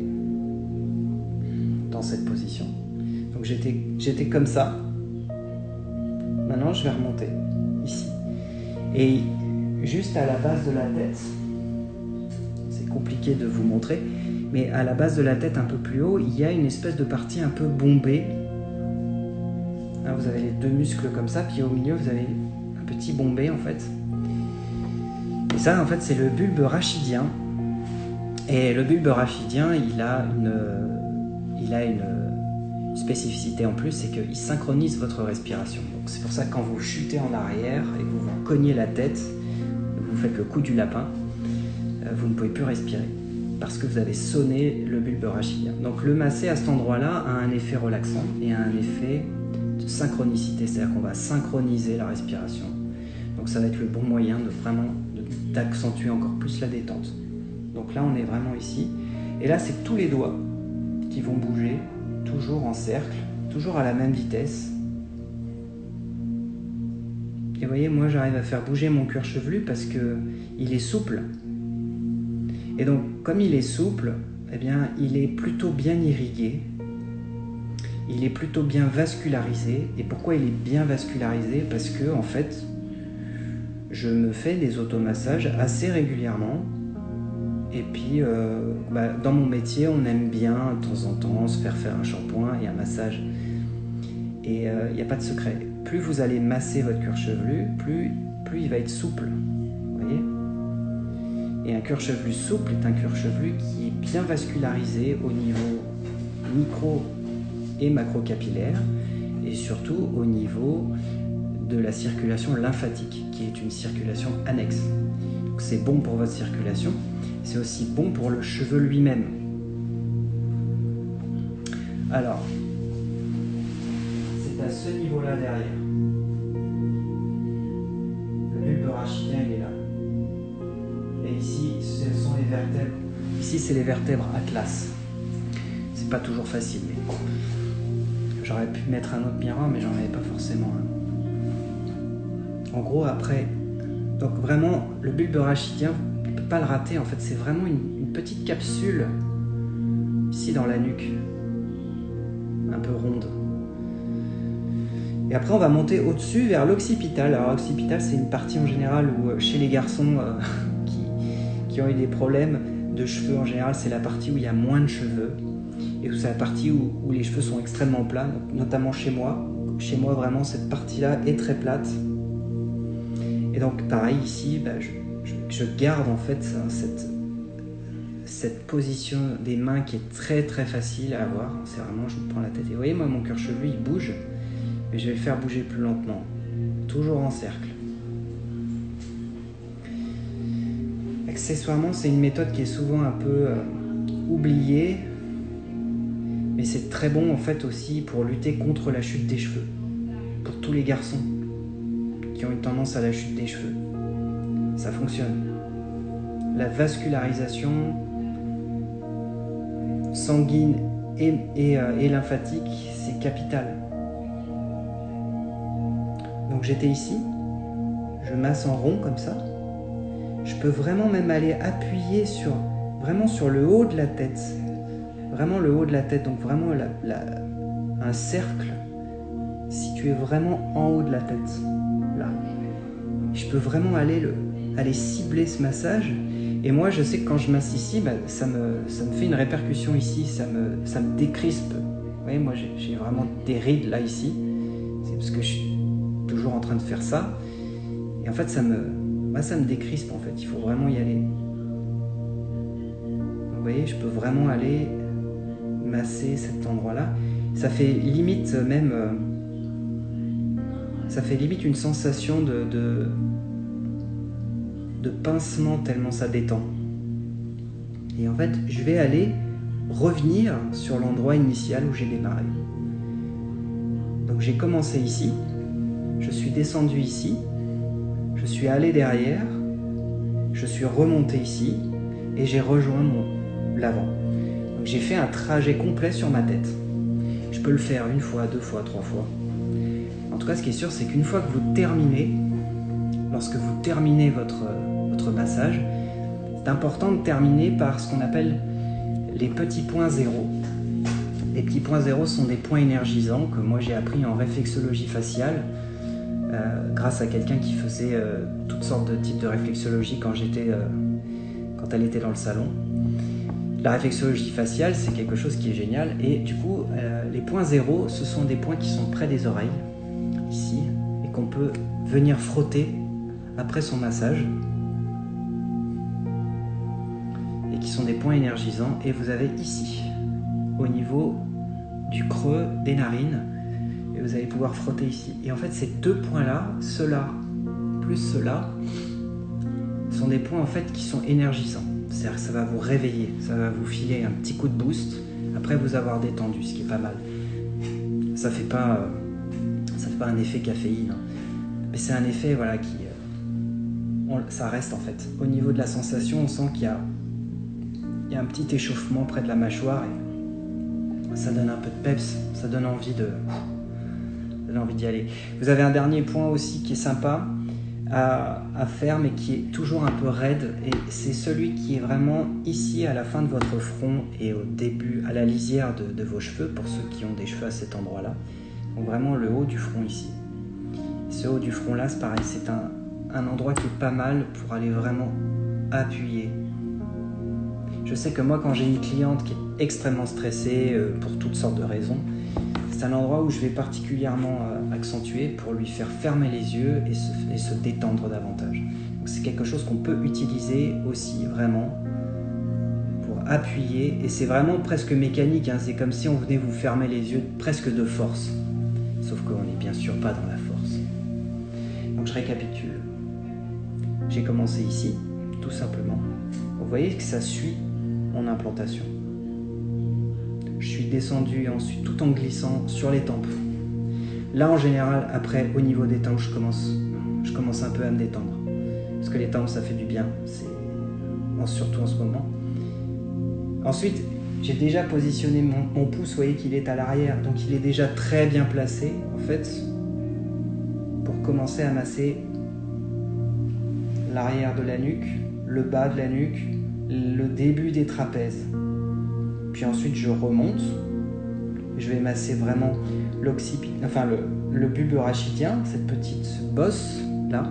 dans cette position. Donc j'étais comme ça. Maintenant, je vais remonter ici. Et juste à la base de la tête, c'est compliqué de vous montrer, mais à la base de la tête, un peu plus haut, il y a une espèce de partie un peu bombée. Là, vous avez les deux muscles comme ça, puis au milieu, vous avez un petit bombé en fait. Et ça, en fait, c'est le bulbe rachidien. Et le bulbe rachidien, il a une spécificité en plus, c'est qu'il synchronise votre respiration. Donc c'est pour ça que quand vous chutez en arrière et que vous vous cognez la tête, vous faites le coup du lapin, vous ne pouvez plus respirer parce que vous avez sonné le bulbe rachidien. Donc le masser à cet endroit-là a un effet relaxant et a un effet de synchronicité, c'est-à-dire qu'on va synchroniser la respiration. Donc ça va être le bon moyen de vraiment d'accentuer encore plus la détente. Donc là on est vraiment ici, et là c'est tous les doigts qui vont bouger, toujours en cercle, toujours à la même vitesse. Et vous voyez, moi j'arrive à faire bouger mon cuir chevelu parce que il est souple. Et donc comme il est souple, eh bien il est plutôt bien irrigué, il est plutôt bien vascularisé. Et pourquoi il est bien vascularisé? Parce que en fait, je me fais des automassages assez régulièrement. Et puis, dans mon métier, on aime bien de temps en temps se faire un shampoing et un massage. Et il n'y a pas de secret. Plus vous allez masser votre cuir chevelu, plus il va être souple. Vous voyez? Et un cuir chevelu souple est un cuir chevelu qui est bien vascularisé au niveau micro et macrocapillaire, et surtout au niveau de la circulation lymphatique, qui est une circulation annexe. Donc c'est bon pour votre circulation, c'est aussi bon pour le cheveu lui-même. Alors, c'est à ce niveau-là derrière. Le bulbe rachidien, il est là. Et ici, ce sont les vertèbres. Ici, c'est les vertèbres atlas. C'est pas toujours facile, mais j'aurais pu mettre un autre miroir, mais j'en avais pas forcément un. En gros, après, donc vraiment, le bulbe rachidien, on ne peut pas le rater. En fait, c'est vraiment une petite capsule ici dans la nuque, un peu ronde. Et après, on va monter au-dessus vers l'occipital. Alors, l'occipital, c'est une partie en général où, chez les garçons qui ont eu des problèmes de cheveux, en général, c'est la partie où il y a moins de cheveux. Et c'est la partie où les cheveux sont extrêmement plats, notamment chez moi. Chez moi, vraiment, cette partie-là est très plate. Et donc, pareil, ici, je garde en fait cette position des mains qui est très très facile à avoir. C'est vraiment, je me prends la tête. Et vous voyez, moi, mon cuir chevelu, il bouge, mais je vais le faire bouger plus lentement. Toujours en cercle. Accessoirement, c'est une méthode qui est souvent un peu oubliée, mais c'est très bon en fait aussi pour lutter contre la chute des cheveux. Pour tous les garçons qui ont une tendance à la chute des cheveux. Ça fonctionne. La vascularisation sanguine et lymphatique, c'est capital. Donc j'étais ici, je masse en rond comme ça. Je peux vraiment même aller appuyer vraiment sur le haut de la tête. Vraiment le haut de la tête, donc vraiment un cercle situé vraiment en haut de la tête. Là. Je peux vraiment aller cibler ce massage. Et moi, je sais que quand je masse ici, ça me fait une répercussion ici, ça me décrispe. Vous voyez, moi, j'ai vraiment des rides là, ici. C'est parce que je suis toujours en train de faire ça. Et en fait, ça me décrispe, en fait. Il faut vraiment y aller. Vous voyez, je peux vraiment aller masser cet endroit-là. Ça fait limite même... ça fait limite une sensation de pincement tellement ça détend. Et en fait, je vais aller revenir sur l'endroit initial où j'ai démarré. Donc j'ai commencé ici, je suis descendu ici, je suis allé derrière, je suis remonté ici et j'ai rejoint l'avant. Donc j'ai fait un trajet complet sur ma tête. Je peux le faire une fois, deux fois, trois fois. En tout cas, ce qui est sûr, c'est qu'une fois que vous terminez, lorsque vous terminez votre massage, important de terminer par ce qu'on appelle les petits points zéro. Les petits points zéro sont des points énergisants que moi j'ai appris en réflexologie faciale grâce à quelqu'un qui faisait toutes sortes de types de réflexologie quand elle était dans le salon. La réflexologie faciale, c'est quelque chose qui est génial. Et du coup, les points zéro, ce sont des points qui sont près des oreilles, ici, et qu'on peut venir frotter après son massage. Et qui sont des points énergisants. Et vous avez ici, au niveau du creux des narines, et vous allez pouvoir frotter ici. Et en fait, ces deux points-là, ceux-là plus ceux-là, sont des points en fait qui sont énergisants. C'est-à-dire que ça va vous réveiller, ça va vous filer un petit coup de boost après vous avoir détendu, ce qui est pas mal. Ça fait pas un effet caféine, hein. Mais c'est un effet voilà qui ça reste en fait. Au niveau de la sensation, on sent qu'il y a un petit échauffement près de la mâchoire et ça donne un peu de peps, ça donne envie d'y aller. Vous avez un dernier point aussi qui est sympa à faire, mais qui est toujours un peu raide, et c'est celui qui est vraiment ici à la fin de votre front et au début, à la lisière de vos cheveux, pour ceux qui ont des cheveux à cet endroit-là. Donc vraiment le haut du front ici. Ce haut du front-là, c'est pareil, c'est un endroit qui est pas mal pour aller vraiment appuyer. Je sais que moi, quand j'ai une cliente qui est extrêmement stressée pour toutes sortes de raisons, c'est un endroit où je vais particulièrement accentuer pour lui faire fermer les yeux et se détendre davantage. Donc c'est quelque chose qu'on peut utiliser aussi vraiment pour appuyer, et c'est vraiment presque mécanique, hein. C'est comme si on venait vous fermer les yeux presque de force, sauf qu'on n'est bien sûr pas dans la force. Donc je récapitule. J'ai commencé ici, tout simplement. Vous voyez que ça suit mon implantation. Je suis descendu ensuite tout en glissant sur les tempes. Là en général, après au niveau des tempes, je commence un peu à me détendre. Parce que les tempes ça fait du bien, surtout en ce moment. Ensuite, j'ai déjà positionné mon pouce, vous voyez qu'il est à l'arrière, donc il est déjà très bien placé en fait pour commencer à masser l'arrière de la nuque, le bas de la nuque, le début des trapèzes. Puis ensuite je remonte, je vais masser vraiment l'occiput, enfin le bulbe rachidien, cette petite bosse là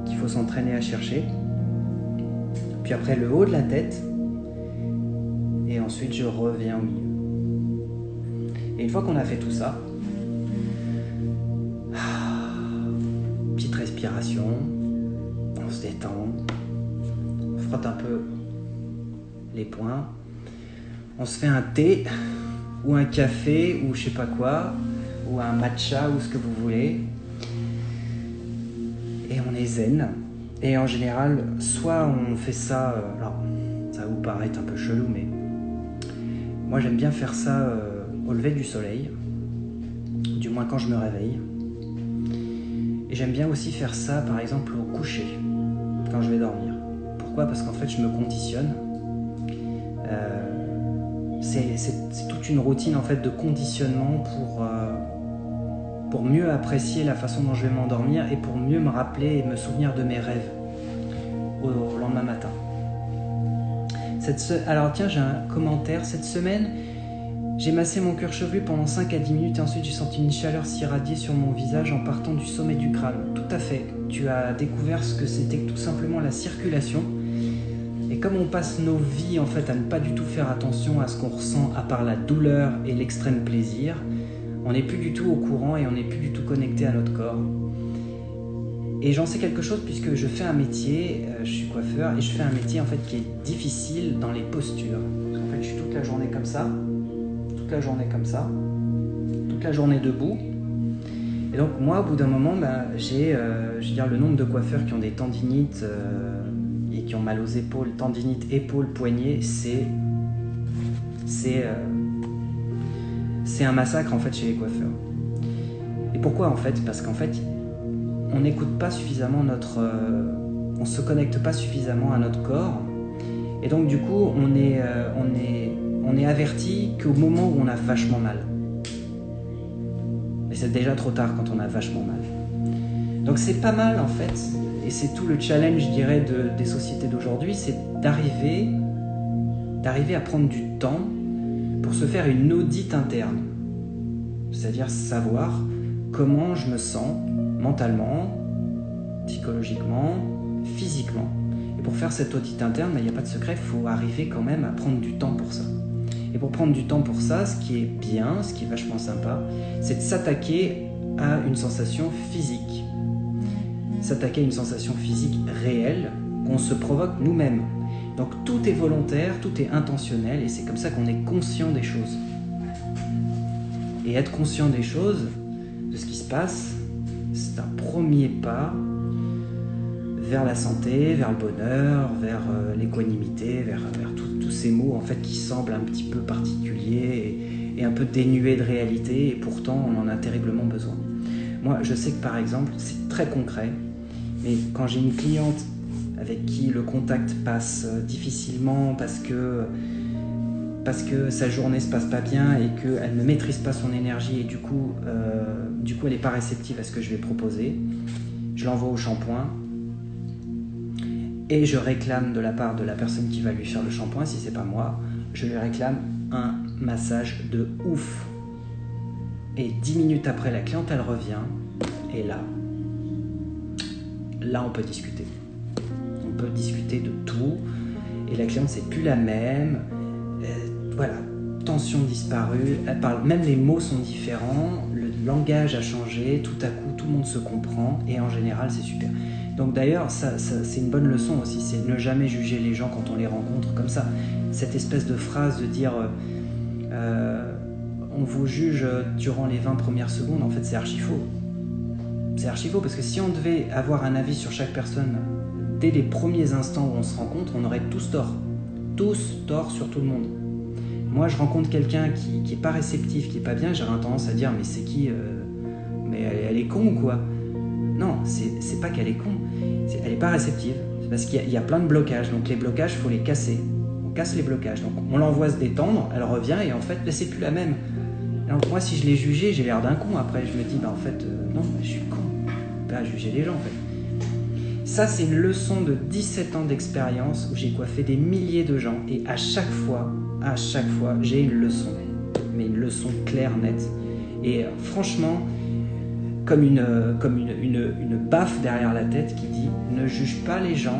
qu'il faut s'entraîner à chercher. Puis après le haut de la tête, et ensuite je reviens au milieu. Et une fois qu'on a fait tout ça, petite respiration, on se détend, on frotte un peu les poings. On se fait un thé, ou un café, ou je sais pas quoi, ou un matcha, ou ce que vous voulez. Et on est zen. Et en général, soit on fait ça, alors ça va vous paraître un peu chelou, mais moi j'aime bien faire ça au lever du soleil, du moins quand je me réveille. Et j'aime bien aussi faire ça, par exemple, au coucher, quand je vais dormir. Pourquoi ? Parce qu'en fait, je me conditionne. C'est toute une routine en fait de conditionnement pour mieux apprécier la façon dont je vais m'endormir et pour mieux me rappeler et me souvenir de mes rêves au lendemain matin. Alors tiens, j'ai un commentaire. Cette semaine, j'ai massé mon cuir chevelu pendant 5 à 10 minutes et ensuite j'ai senti une chaleur s'irradier sur mon visage en partant du sommet du crâne. Tout à fait, tu as découvert ce que c'était tout simplement la circulation. Et comme on passe nos vies en fait à ne pas du tout faire attention à ce qu'on ressent à part la douleur et l'extrême plaisir, on n'est plus du tout au courant et on n'est plus du tout connecté à notre corps. Et j'en sais quelque chose puisque je fais un métier, je suis coiffeur et je fais un métier en fait qui est difficile dans les postures. En fait, je suis toute la journée comme ça, toute la journée comme ça, toute la journée debout. Et donc moi, au bout d'un moment, j'ai je veux dire, le nombre de coiffeurs qui ont des tendinites et qui ont mal aux épaules, tendinite, épaules, poignets, c'est un massacre en fait chez les coiffeurs. Et pourquoi en fait ? Parce qu'en fait, on n'écoute pas suffisamment on se connecte pas suffisamment à notre corps, et donc du coup on est averti qu'au moment où on a vachement mal. Mais c'est déjà trop tard quand on a vachement mal. Donc c'est pas mal en fait et c'est tout le challenge, je dirais, des sociétés d'aujourd'hui, c'est d'arriver à prendre du temps pour se faire une audit interne. C'est-à-dire savoir comment je me sens mentalement, psychologiquement, physiquement. Et pour faire cette audit interne, il n'y a pas de secret, il faut arriver quand même à prendre du temps pour ça. Et pour prendre du temps pour ça, ce qui est bien, ce qui est vachement sympa, c'est de s'attaquer à une sensation physique. S'attaquer à une sensation physique réelle qu'on se provoque nous-mêmes. Donc tout est volontaire, tout est intentionnel et c'est comme ça qu'on est conscient des choses. Et être conscient des choses, de ce qui se passe, c'est un premier pas vers la santé, vers le bonheur, vers l'équanimité, vers tous ces mots en fait qui semblent un petit peu particuliers et un peu dénués de réalité et pourtant on en a terriblement besoin. Moi je sais que par exemple, c'est très concret, mais quand j'ai une cliente avec qui le contact passe difficilement parce que sa journée se passe pas bien et qu'elle ne maîtrise pas son énergie et du coup elle n'est pas réceptive à ce que je vais proposer, je l'envoie au shampoing et je réclame de la part de la personne qui va lui faire le shampoing, si c'est pas moi, je lui réclame un massage de ouf. Et 10 minutes après, la cliente elle revient et là on peut discuter. On peut discuter de tout et la cliente c'est plus la même. Voilà, tension disparue, elle parle, même les mots sont différents, le langage a changé, tout à coup tout le monde se comprend et en général c'est super. Donc d'ailleurs ça c'est une bonne leçon aussi, c'est ne jamais juger les gens quand on les rencontre comme ça. Cette espèce de phrase de dire on vous juge durant les 20 premières secondes, en fait c'est archi faux. C'est archi faux parce que si on devait avoir un avis sur chaque personne dès les premiers instants où on se rencontre, on aurait tous tort. Tous tort sur tout le monde. Moi, je rencontre quelqu'un qui est pas réceptif, qui est pas bien, j'aurais tendance à dire mais c'est qui mais elle est con ou quoi? Non, c'est pas qu'elle est con, elle est pas réceptive. C'est parce qu'il y a plein de blocages. Donc les blocages, faut les casser. On casse les blocages. Donc on l'envoie se détendre, elle revient et en fait, c'est plus la même. Donc moi, si je l'ai jugée, j'ai l'air d'un con. Après, je me dis en fait non, je suis con. Je peux pas juger les gens en fait. Ça, c'est une leçon de 17 ans d'expérience où j'ai coiffé des milliers de gens et à chaque fois, j'ai une leçon, mais une leçon claire, nette. Et franchement, comme une baffe derrière la tête qui dit ne juge pas les gens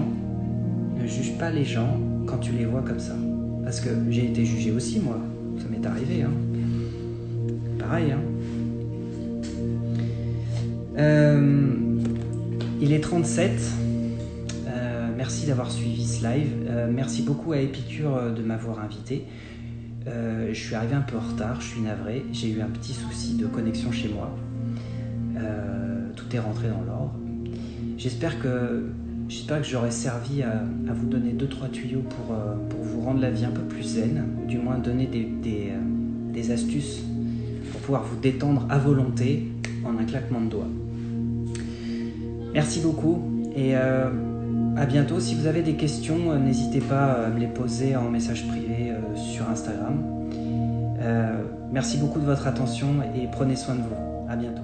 quand tu les vois comme ça. Parce que j'ai été jugé aussi, moi, ça m'est arrivé. Hein. Pareil. Hein. Il est 37. Merci d'avoir suivi ce live. Merci beaucoup à Épicure de m'avoir invité. Je suis arrivé un peu en retard, je suis navré. J'ai eu un petit souci de connexion chez moi. Tout est rentré dans l'ordre. J'espère que j'aurai servi à vous donner 2-3 tuyaux pour vous rendre la vie un peu plus zen, ou du moins donner des astuces pour pouvoir vous détendre à volonté en un claquement de doigts. Merci beaucoup et à bientôt. Si vous avez des questions, n'hésitez pas à me les poser en message privé sur Instagram. Merci beaucoup de votre attention et prenez soin de vous. À bientôt.